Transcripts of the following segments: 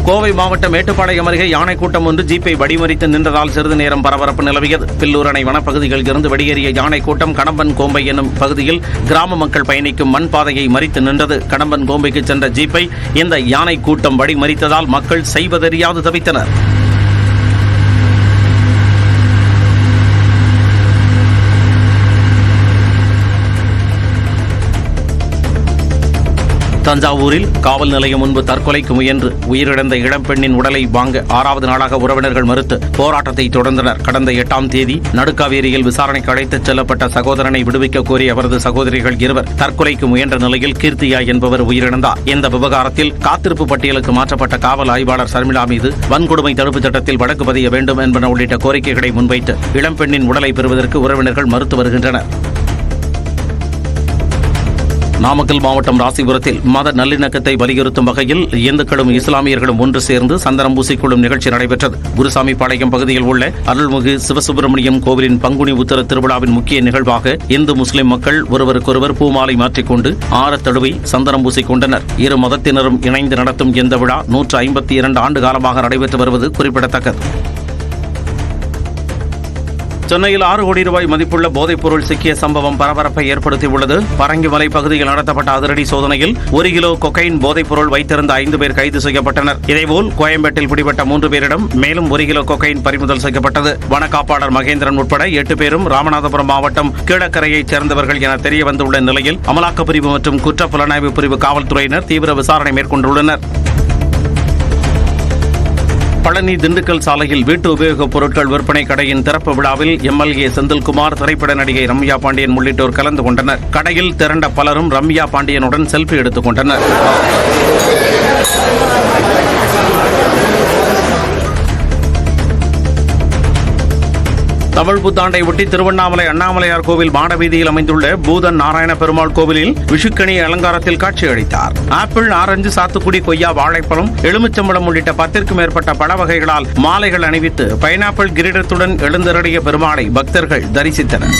கோவை மாவட்டம் மேட்டுப்பாளையம் அருகே யானை கூட்டம் ஒன்று ஜீப்பை வடிமறித்து நின்றதால் சிறிது நேரம் பரபரப்பு நிலவியது. பில்லூர் அணை வனப்பகுதிகளில் இருந்து வெளியேறிய யானை கூட்டம் கடம்பன் கோம்பை என்னும் பகுதியில் கிராம மக்கள் பயணிக்கும் மண் பாதையை மறித்து நின்றது. கடம்பன் கோம்பைக்கு சென்ற ஜீப்பை இந்த யானை கூட்டம் வடிமறித்ததால் மக்கள் செய்வதறியாது தவித்தனர். தஞ்சாவூரில் காவல் நிலையம் முன்பு தற்கொலைக்கு முயன்று உயிரிழந்த இளம்பெண்ணின் உடலை வாங்க 6வது நாளாக உறவினர்கள் மறுத்து போராட்டத்தை தொடர்ந்தனர். கடந்த 8ஆம் தேதி நடுக்காவேரியில் விசாரணைக்கு அழைத்துச் செல்லப்பட்ட சகோதரனை விடுவிக்க கோரி அவரது சகோதரிகள் இருவர் தற்கொலைக்கு முயன்ற நிலையில் கீர்த்தியா என்பவர் உயிரிழந்தார். இந்த விவகாரத்தில் காத்திருப்பு பட்டியலுக்கு மாற்றப்பட்ட காவல் ஆய்வாளர் சர்மிளா மீது வன்கொடுமை தடுப்புச் சட்டத்தில் வழக்கு பதிய வேண்டும் என்பன உள்ளிட்ட கோரிக்கைகளை முன்வைத்து இளம்பெண்ணின் உடலை பெறுவதற்கு உறவினர்கள் மறுத்து வருகின்றனர். நாமக்கல் மாவட்டம் ராசிபுரத்தில் மத நல்லிணக்கத்தை வலியுறுத்தும் வகையில் இந்துக்களும் இஸ்லாமியர்களும் ஒன்று சேர்ந்து சந்தனம் பூசிக்கொள்ளும் நிகழ்ச்சி நடைபெற்றது. குருசாமிபாளையம் பகுதியில் உள்ள அருள்மிகு சிவசுப்பிரமணியம் கோவிலின் பங்குனி உத்தர திருவிழாவின் முக்கிய நிகழ்வாக இந்து முஸ்லிம் மக்கள் ஒருவருக்கொருவர் பூமாலை மாற்றிக்கொண்டு ஆரத்தழுவி சந்தனம் பூசிக்கொண்டனர். இரு மதத்தினரும் இணைந்து நடத்தும் இந்த விழா 152 ஆண்டு காலமாக நடைபெற்று வருவது குறிப்பிடத்தக்கது. சென்னையில் 6 கோடி ரூபாய் மதிப்புள்ள போதைப் பொருள் சிக்கிய சம்பவம் பரபரப்பை ஏற்படுத்தியுள்ளது. பரங்கிமலை பகுதியில் நடத்தப்பட்ட அதிரடி சோதனையில் 1 கிலோ கொக்கைன் போதைப் பொருள் வைத்திருந்த 5 பேர் கைது செய்யப்பட்டனர். இதேபோல் கோயம்பேட்டில் பிடிபட்ட 3 பேரிடம் மேலும் 1 கிலோ கொக்கைன் பறிமுதல் செய்யப்பட்டது. வனக்காப்பாளர் மகேந்திரன் உட்பட 8 பேரும் ராமநாதபுரம் மாவட்டம் கீழக்கரையைச் சேர்ந்தவர்கள் என தெரிய வந்துள்ள நிலையில் அமலாக்கப் பிரிவு மற்றும் குற்ற புலனாய்வு பிரிவு காவல்துறையினர் தீவிர விசாரணை மேற்கொண்டுள்ளனர். பழனி திண்டுக்கல் சாலையில் வீட்டு உபயோகப் பொருட்கள் விற்பனை கடையின் திறப்பு விழாவில் எம்எல்ஏ செந்தில்குமார், திரைப்பட நடிகை ரம்யா பாண்டியன் உள்ளிட்டோர் கலந்து கொண்டனர். கடையில் திரண்ட பலரும் ரம்யா பாண்டியனுடன் செல்ஃபி எடுத்துக் கொண்டனர். தமிழ் புத்தாண்டை ஒட்டி திருவண்ணாமலை அண்ணாமலையார் கோவில் மாடவீதியில் அமைந்துள்ள பூதன் நாராயண பெருமாள் கோவிலில் விஷுக்கணி அலங்காரத்தில் காட்சியளித்தார். ஆப்பிள், ஆரஞ்சு, சாத்துக்குடி, கொய்யா, வாழைப்பழம், எலுமிச்சம்பழம் உள்ளிட்ட 10க்கும் மேற்பட்ட பழ வகைகளால் மாலைகள் அணிவித்து பைனாப்பிள் கிரீடத்துடன் எழுந்தருளிய பெருமாளை பக்தர்கள் தரிசித்தனர்.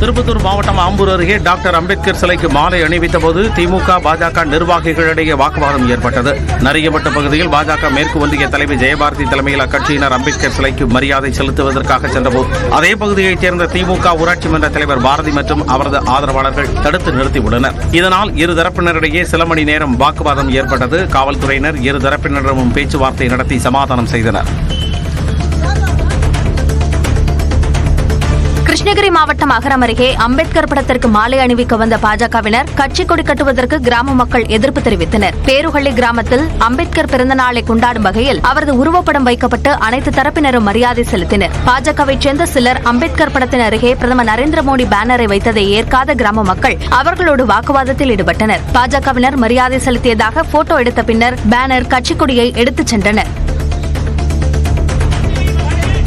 திருப்பத்தூர் மாவட்டம் ஆம்பூர் அருகே டாக்டர் அம்பேத்கர் சிலைக்கு மாலை அணிவித்த போது திமுக, பாஜக நிர்வாகிகளிடையே வாக்குவாதம் ஏற்பட்டது. நரியப்பட்ட பகுதியில் பாஜக மேற்கு ஒன்றிய தலைவி ஜெயபாரதி தலைமையில் அக்கட்சியினர் அம்பேத்கர் சிலைக்கு மரியாதை செலுத்துவதற்காக சென்றபோது அதே பகுதியைச் சேர்ந்த திமுக ஊராட்சி மன்ற தலைவர் பாரதி மற்றும் அவரது ஆதரவாளர்கள் தடுத்து நிறுத்தியுள்ளனர். இதனால் இரு தரப்பினரிடையே சில மணி நேரம் வாக்குவாதம் ஏற்பட்டது. காவல்துறையினர் இரு தரப்பினரிடமும் பேச்சுவார்த்தை நடத்தி சமாதானம் செய்தனர். கிருஷ்ணகிரி மாவட்டம் அகரம் அருகே அம்பேத்கர் படத்திற்கு மாலை அணிவிக்க வந்த பாஜகவினர் கட்சி கொடி கட்டுவதற்கு கிராம மக்கள் எதிர்ப்பு தெரிவித்தனர். பேருஹள்ளி கிராமத்தில் அம்பேத்கர் பிறந்த நாளை கொண்டாடும் வகையில் அவரது உருவப்படம் வைக்கப்பட்டு அனைத்து தரப்பினரும் மரியாதை செலுத்தினர். பாஜகவைச் சேர்ந்த சிலர் அம்பேத்கர் படத்தின் அருகே பிரதமர் நரேந்திர மோடி பேனரை வைத்ததை ஏற்காத கிராம மக்கள் அவர்களோடு வாக்குவாதத்தில் ஈடுபட்டனர். பாஜகவினர் மரியாதை செலுத்தியதாக போட்டோ எடுத்த பின்னர் பேனர், கட்சி கொடியை எடுத்துச் சென்றனர்.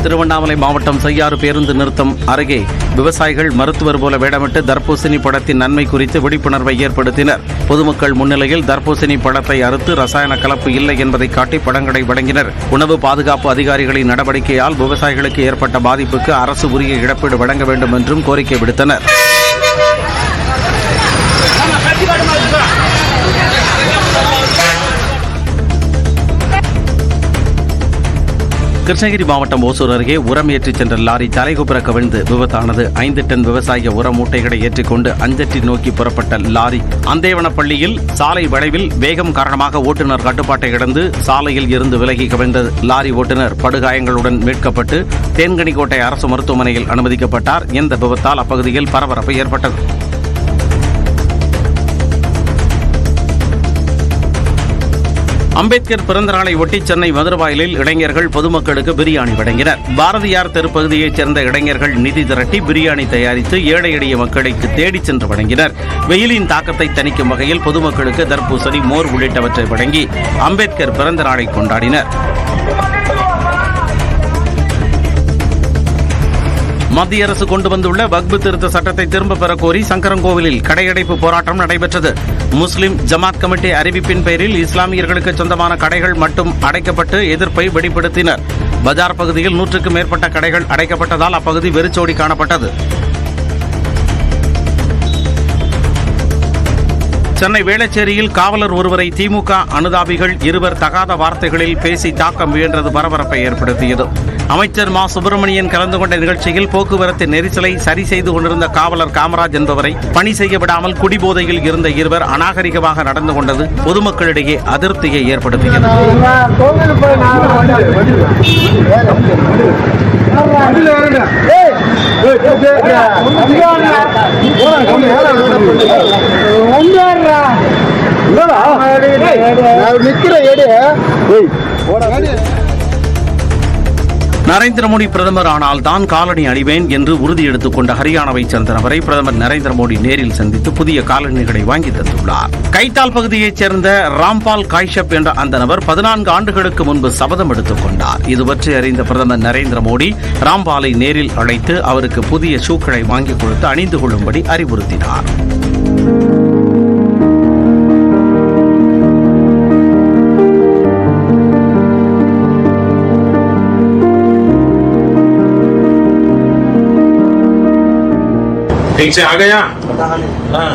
திருவண்ணாமலை மாவட்டம் செய்யாறு பேருந்து நிறுத்தம் அருகே விவசாயிகள் மருத்துவர் போல வேடமிட்டு தர்பூசணி பழத்தின் நன்மை குறித்து விழிப்புணர்வை ஏற்படுத்தினர். பொதுமக்கள் முன்னிலையில் தர்பூசணி பழத்தை அறுத்து ரசாயன கலப்பு இல்லை என்பதை காட்டி பழங்களை வழங்கினர். உணவு பாதுகாப்பு அதிகாரிகளின் நடவடிக்கையால் விவசாயிகளுக்கு ஏற்பட்ட பாதிப்புக்கு அரசு உரிய இழப்பீடு வழங்க வேண்டும் என்றும் கோரிக்கை விடுத்தனர். கிருஷ்ணகிரி மாவட்டம் ஓசூர் அருகே உரம் ஏற்றிச் சென்ற லாரி தலைகுப்புற கவிழ்ந்து விபத்தானது. 5 டன் விவசாய உர மூட்டைகளை ஏற்றிக்கொண்டு அஞ்சட்டி நோக்கி புறப்பட்ட லாரி அந்தேவனப்பள்ளியில் சாலை வளைவில் வேகம் காரணமாக ஓட்டுநர் கட்டுப்பாட்டை இழந்து சாலையில் இருந்து விலகி கவிழ்ந்தது. லாரி ஓட்டுநர் படுகாயங்களுடன் மீட்கப்பட்டு தேன்கனிக்கோட்டை அரசு மருத்துவமனையில் அனுமதிக்கப்பட்டார். இந்த விபத்தால் அப்பகுதியில் பரபரப்பு ஏற்பட்டது. அம்பேத்கர் பிறந்த நாளை ஒட்டி சென்னை மதுரவாயலில் இளைஞர்கள் பொதுமக்களுக்கு பிரியாணி வழங்கினர். பாரதியார் தெருப்பகுதியைச் சேர்ந்த இளைஞர்கள் நிதி திரட்டி பிரியாணி தயாரித்து ஏழை எளிய மக்களுக்கு தேடிச் சென்று வழங்கினர். வெயிலின் தாக்கத்தை தணிக்கும் வகையில் பொதுமக்களுக்கு தர்பூசணி, மோர் உள்ளிட்டவற்றை வழங்கி அம்பேத்கர் பிறந்த நாளை கொண்டாடினர். மத்திய அரசு கொண்டு வந்துள்ள வக்பு திருத்த சட்டத்தை திரும்பப் பெறக் கோரி சங்கரன்கோவிலில் கடையடைப்பு போராட்டம் நடைபெற்றது. முஸ்லிம் ஜமாத் கமிட்டி அறிவிப்பின் பேரில் இஸ்லாமியர்களுக்கு சொந்தமான கடைகள் மட்டும் அடைக்கப்பட்டு எதிர்ப்பை வெளிப்படுத்தினர். பஜார் பகுதியில் 100க்கும் மேற்பட்ட கடைகள் அடைக்கப்பட்டதால் அப்பகுதி வெறிச்சோடி காணப்பட்டது. சென்னை வேளச்சேரியில் காவலர் ஒருவரை திமுக அனுதாபிகள் இருவர் தகாத வார்த்தைகளில் பேசி தாக்க முயன்றது பரபரப்பை ஏற்படுத்தியது. அமைச்சர் மா சுப்பிரமணியன் கலந்து கொண்ட நிகழ்ச்சியில் போக்குவரத்து நெரிசலை சரி செய்து கொண்டிருந்த காவலர் காமராஜ் என்பவரை பணி செய்ய விடாமல் குடிபோதையில் இருந்த இருவர் அநாகரிகமாக நடந்து கொண்டது பொதுமக்களிடையே அதிருப்தியை ஏற்படுத்தியது. நரேந்திர மோடி பிரதமர் ஆனால் தான் காலணி அணிவேன் என்று உறுதி எடுத்துக் கொண்ட ஹரியானாவைச் சேர்ந்த நபரை பிரதமர் நரேந்திர மோடி நேரில் சந்தித்து புதிய காலணிகளை வாங்கி தந்துள்ளார். கைத்தால் பகுதியைச் சேர்ந்த ராம்பால் காய்ஷப் என்ற அந்த நபர் 14 ஆண்டுகளுக்கு முன்பு சபதம் எடுத்துக் கொண்டார். இது பற்றி அறிந்த பிரதமர் நரேந்திர மோடி ராம்பாலை நேரில் அழைத்து அவருக்கு புதிய ஷூக்களை வாங்கிக் கொடுத்து அணிந்து கொள்ளும்படி அறிவுறுத்தினார். ठीक से आ गया। हाँ।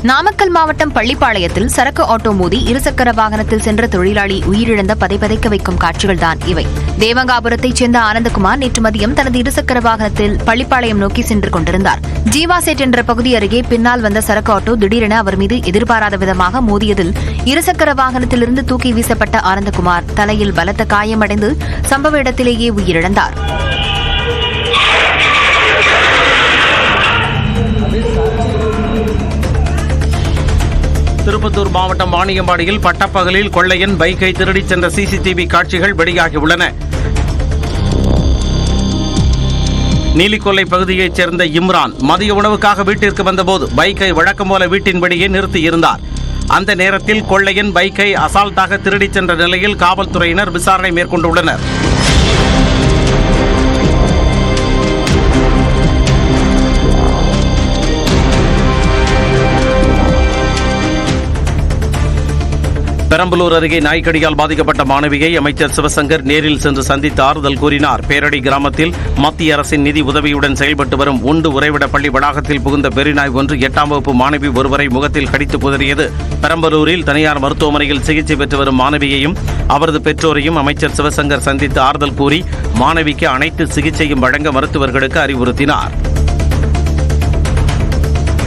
நாமக்கல் மாவட்டம் பள்ளிப்பாளையத்தில் சரக்கு ஆட்டோ மோதி இருசக்கர வாகனத்தில் சென்ற தொழிலாளி உயிரிழந்த பதைபதைக்க வைக்கும் காட்சிகள்தான் இவை. தேவங்காபுரத்தைச் சேர்ந்த ஆனந்தகுமார் நேற்று மதியம் தனது இருசக்கர வாகனத்தில் பள்ளிப்பாளையம் நோக்கி சென்று கொண்டிருந்தார். ஜீவாசேட் என்ற பகுதி அருகே பின்னால் வந்த சரக்கு ஆட்டோ திடீரென அவர் மீது எதிர்பாராத விதமாக மோதியதில் இருசக்கர வாகனத்திலிருந்து தூக்கி வீசப்பட்ட ஆனந்தகுமார் தலையில் பலத்த காயமடைந்து சம்பவ இடத்திலேயே உயிரிழந்தார். திருப்பத்தூர் மாவட்டம் வாணியம்பாடியில் பட்டப்பகலில் கொள்ளையன் பைக்கை திருடிச் சென்ற சிசிடிவி காட்சிகள் வெளியாகியுள்ளன. நீலிக்கொல்லை பகுதியைச் சேர்ந்த இம்ரான் மதிய உணவுக்காக வீட்டிற்கு வந்தபோது பைக்கை வழக்கம் போல வீட்டின்படியே நிறுத்தியிருந்தார். அந்த நேரத்தில் கொள்ளையன் பைக்கை அசால்ட்டாக திருடிச் சென்ற நிலையில் காவல்துறையினர் விசாரணை மேற்கொண்டுள்ளனர். பெரம்பலூர் அருகே நாய்க்கடியால் பாதிக்கப்பட்ட மாணவியை அமைச்சர் சிவசங்கர் நேரில் சென்று சந்தித்து ஆறுதல் கூறினார். பேரடி கிராமத்தில் மத்திய அரசின் நிதி உதவியுடன் செயல்பட்டு வரும் உண்டு உறைவிட பள்ளி வளாகத்தில் புகுந்த பெரிநாய் ஒன்று 8ஆம் வகுப்பு மாணவி ஒருவரை முகத்தில் கடித்து புதறியது. பெரம்பலூரில் தனியார் மருத்துவமனையில் சிகிச்சை பெற்று வரும் மாணவியையும் அவரது பெற்றோரையும் அமைச்சர் சிவசங்கர் சந்தித்து ஆறுதல் கூறி மாணவிக்கு அனைத்து சிகிச்சையும் வழங்க மருத்துவர்களுக்கு அறிவுறுத்தினார்.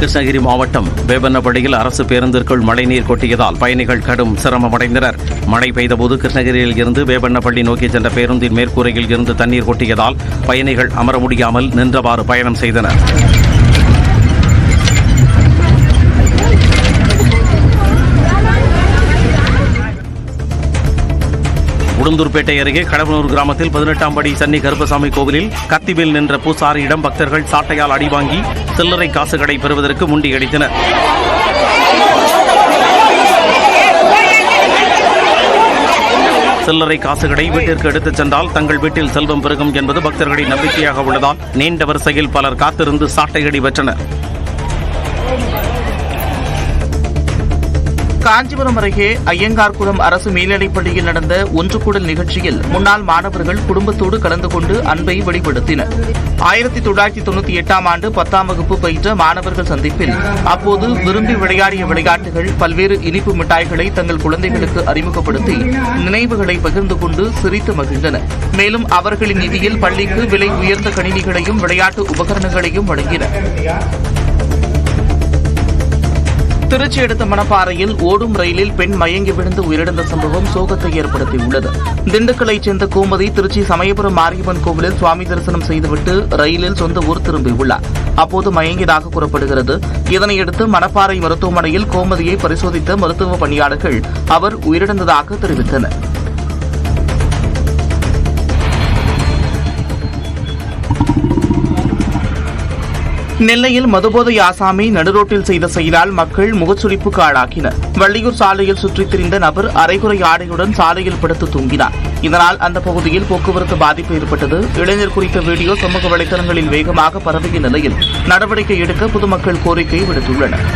கிருஷ்ணகிரி மாவட்டம் வேப்பனப்பள்ளியில் அரசு பேருந்திற்குள் மழைநீர் கொட்டியதால் பயணிகள் கடும் சிரமமடைந்தனர். மழை பெய்தபோது கிருஷ்ணகிரியில் இருந்து வேப்பனப்பள்ளி நோக்கி சென்ற பேருந்தின் மேற்கூரையில் இருந்து தண்ணீர் கொட்டியதால் பயணிகள் அமர முடியாமல் நின்றவாறு பயணம் செய்தனர். உளுந்தூர்பேட்டை அருகே கடவனூர் கிராமத்தில் 18ஆம் படி சன்னி கருப்பசாமி கோவிலில் கத்திவில் நின்ற பூசாரியிடம் பக்தர்கள் சாட்டையால் அடிவாங்கி சில்லறை காசுகளை பெறுவதற்கு முண்டியடித்தனர். சில்லறை காசுகளை வீட்டிற்கு எடுத்துச் சென்றால் தங்கள் வீட்டில் செல்வம் பெருகும் என்பது பக்தர்களின் நம்பிக்கையாக உள்ளதால் நீண்ட வரிசையில் பலர் காத்திருந்து சாட்டையடி பெற்றனர். காஞ்சிபுரம் அருகே ஐயங்கார்குளம் அரசு மேல்நிலைப்பள்ளியில் நடந்த ஒன்றுகூடல் நிகழ்ச்சியில் முன்னாள் மாணவர்கள் குடும்பத்தோடு கலந்து கொண்டு அன்பை வெளிப்படுத்தினர். 1998ஆம் ஆண்டு 10ஆம் வகுப்பு பயின்ற மாணவர்கள் சந்திப்பில் அப்போது விரும்பி விளையாடிய விளையாட்டுகள் பல்வேறு இனிப்பு மிட்டாய்களை தங்கள் குழந்தைகளுக்கு அறிமுகப்படுத்தி நினைவுகளை பகிர்ந்து கொண்டு சிரித்து மகிழ்ந்தனர். மேலும் அவர்களின் நிதியில் பள்ளிக்கு விலை உயர்ந்த கணினிகளையும் விளையாட்டு உபகரணங்களையும் வழங்கினர். திருச்சி அடுத்த மணப்பாறையில் ஓடும் ரயிலில் பெண் மயங்கி விழுந்து உயிரிழந்த சம்பவம் சோகத்தை ஏற்படுத்தியுள்ளது. திண்டுக்கல்லைச் சேர்ந்த கோமதி திருச்சி சமயபுரம் மாரியம்மன் கோவிலில் சுவாமி தரிசனம் செய்துவிட்டு ரயிலில் சொந்த ஊர் திரும்பியுள்ளார். அப்போது மயங்கியதாக கூறப்படுகிறது. இதனையடுத்து மணப்பாறை மருத்துவமனையில் கோமதியை பரிசோதித்த மருத்துவ பணியாளர்கள் அவர் உயிரிழந்ததாக தெரிவித்தனர். நெல்லையில் மதுபோதை ஆசாமி நடுரோட்டில் செய்த செயலால் மக்கள் முகச்சுளிப்புக்கு ஆளாக்கினர். வள்ளியூர் சாலையில் சுற்றித் திரிந்த நபர் அரைகுறை ஆடையுடன் சாலையில் படுத்து தூங்கினார். இதனால் அந்த பகுதியில் போக்குவரத்து பாதிப்பு ஏற்பட்டது. இளைஞர் குறித்த வீடியோ சமூக வலைதளங்களில் வேகமாக பரவிய நிலையில் நடவடிக்கை எடுக்க பொதுமக்கள் கோரிக்கை விடுத்துள்ளனர்.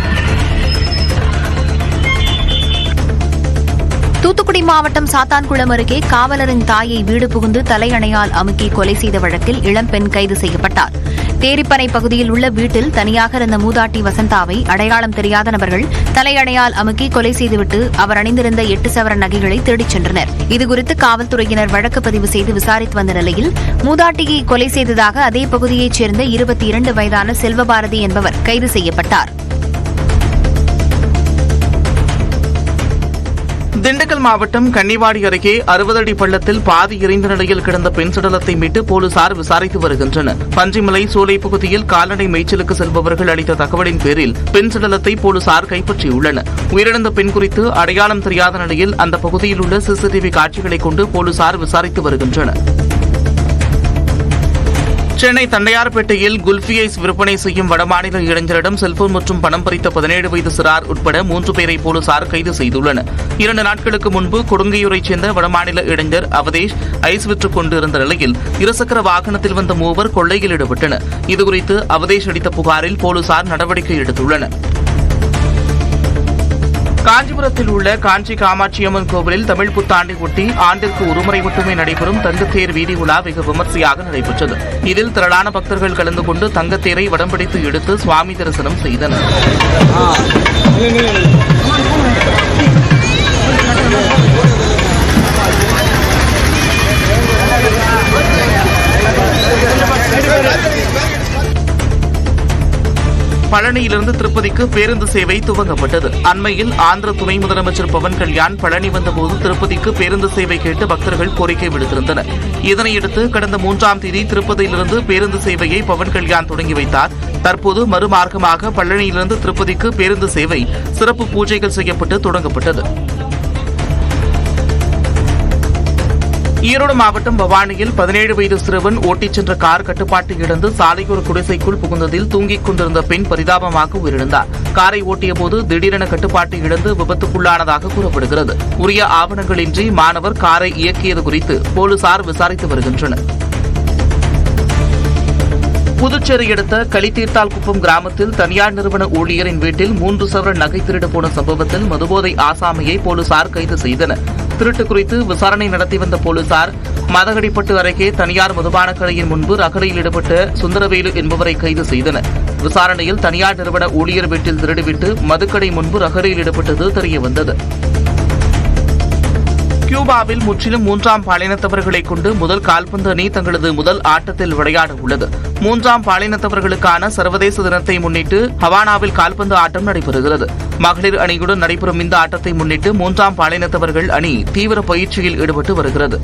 தூத்துக்குடி மாவட்டம் சாத்தான்குளம் அருகே காவலரின் தாயை வீடு புகுந்து தலையணையால் அமுக்கி கொலை செய்த வழக்கில் இளம்பெண் கைது செய்யப்பட்டார். தேரிப்பனை பகுதியில் உள்ள வீட்டில் தனியாக இருந்த மூதாட்டி வசந்தாவை அடையாளம் தெரியாத நபர்கள் தலையணையால் அமுக்கி கொலை செய்துவிட்டு அவர் அணிந்திருந்த 8 சவரன் நகைகளை திருடிச் சென்றனர். இதுகுறித்து காவல்துறையினர் வழக்கு பதிவு செய்து விசாரித்து வந்த நிலையில் மூதாட்டியை கொலை செய்ததாக அதே பகுதியைச் சேர்ந்த 22 வயதான செல்வபாரதி என்பவர் கைது செய்யப்பட்டார். திண்டுக்கல் மாவட்டம் கன்னிவாடி அருகே 60 அடி பள்ளத்தில் பாதி எரிந்த நிலையில் கிடந்த பெண் சடலத்தை மீட்டு போலீசார் விசாரித்து வருகின்றனர். பஞ்சிமலை சோலை பகுதியில் கால்நடை மேய்ச்சலுக்கு செல்பவர்கள் அளித்த தகவலின் பேரில் பெண் சடலத்தை போலீசார் கைப்பற்றியுள்ளனர். உயிரிழந்த பெண் குறித்து அடையாளம் தெரியாத நிலையில் அந்த பகுதியில் உள்ள சிசிடிவி காட்சிகளை கொண்டு போலீசார் விசாரித்து வருகின்றனர். சென்னை தண்டையார்பேட்டையில் குல்ஃபி ஐஸ் விற்பனை செய்யும் வடமாநில இளைஞரிடம் செல்போன் மற்றும் பணம் பறித்த 17 வயது சிறார் உட்பட 3 பேரை போலீசார் கைது செய்துள்ளனர். 2 நாட்களுக்கு முன்பு கொடுங்கையூரைச் சேர்ந்த வடமாநில இளைஞர் அவதேஷ் ஐஸ் விற்றுக் கொண்டிருந்த நிலையில் இருசக்கர வாகனத்தில் வந்த 3 கொள்ளையில் ஈடுபட்டனர். இதுகுறித்து அவதேஷ் அளித்த புகாரில் போலீசார் நடவடிக்கை எடுத்துள்ளனர். காஞ்சிபுரத்தில் உள்ள காஞ்சி காமாட்சியம்மன் கோவிலில் தமிழ் புத்தாண்டை ஒட்டி ஆண்டிற்கு ஒருமுறை மட்டுமே நடைபெறும் தங்கத்தேர் வீதி உலா வெகு விமர்சையாக நடைபெற்றது. இதில் திரளான பக்தர்கள் கலந்து கொண்டு தங்கத்தேரை வடம் பிடித்து எடுத்து சுவாமி தரிசனம் செய்தனர். பழனியிலிருந்து திருப்பதிக்கு பேருந்து சேவை துவங்கப்பட்டது. அண்மையில் ஆந்திர துணை முதலமைச்சர் பவன் கல்யாண் பழனி வந்தபோது திருப்பதிக்கு பேருந்து சேவை கேட்டு பக்தர்கள் கோரிக்கை விடுத்திருந்தனர். இதனையடுத்து கடந்த 3ஆம் தேதி திருப்பதியிலிருந்து பேருந்து சேவையை பவன் கல்யாண் தொடங்கி வைத்தார். தற்போது மறுமார்க்கமாக பழனியிலிருந்து திருப்பதிக்கு பேருந்து சேவை சிறப்பு பூஜைகள் செய்யப்பட்டு தொடங்கப்பட்டது. ஈரோடு மாவட்டம் பவானியில் 17 வயது சிறுவன் ஓட்டிச் சென்ற கார் கட்டுப்பாட்டை இழந்து சாலையோர குடிசைக்குள் புகுந்ததில் தூங்கிக் கொண்டிருந்த பெண் பரிதாபமாக உயிரிழந்தார். காரை ஓட்டியபோது திடீரென கட்டுப்பாட்டை இழந்து விபத்துக்குள்ளானதாக கூறப்படுகிறது. உரிய ஆவணங்களின்றி மாணவர் காரை இயக்கியது குறித்து போலீசார் விசாரித்து வருகின்றனர். புதுச்சேரி அடுத்த களித்தீர்த்தால்குப்பம் கிராமத்தில் தனியார் நிறுவன ஊழியரின் வீட்டில் 3 சவரன் நகை திருடு போன சம்பவத்தில் மதுபோதை ஆசாமியை போலீசார் கைது செய்தனர். திருட்டு குறித்து விசாரணை நடத்தி வந்த போலீசார் மதகடிப்பட்டு அருகே தனியார் மதுபான கடையின் முன்பு ரகளையில் ஈடுபட்ட சுந்தரவேலு என்பவரை கைது செய்தனர். விசாரணையில் தனியார் நிறுவன ஊழியர் வீட்டில் திருடிவிட்டு மதுக்கடை முன்பு ரகளையில் ஈடுபட்டது தெரியவந்தது. கியூபாவில் முற்றிலும் 3ஆம் பாலினத்தவர்களை கொண்டு முதல் கால்பந்து அணி தங்களது முதல் ஆட்டத்தில் விளையாட உள்ளது. 3ஆம் பாலினத்தவர்களுக்கான சர்வதேச தினத்தை முன்னிட்டு ஹவானாவில் கால்பந்து ஆட்டம் நடைபெறுகிறது. மகளிர் அணியுடன் நடைபெறும் இந்த ஆட்டத்தை முன்னிட்டு 3ஆம் பாலினத்தவர்கள் அணி தீவிர பயிற்சியில் ஈடுபட்டு வருகிறது.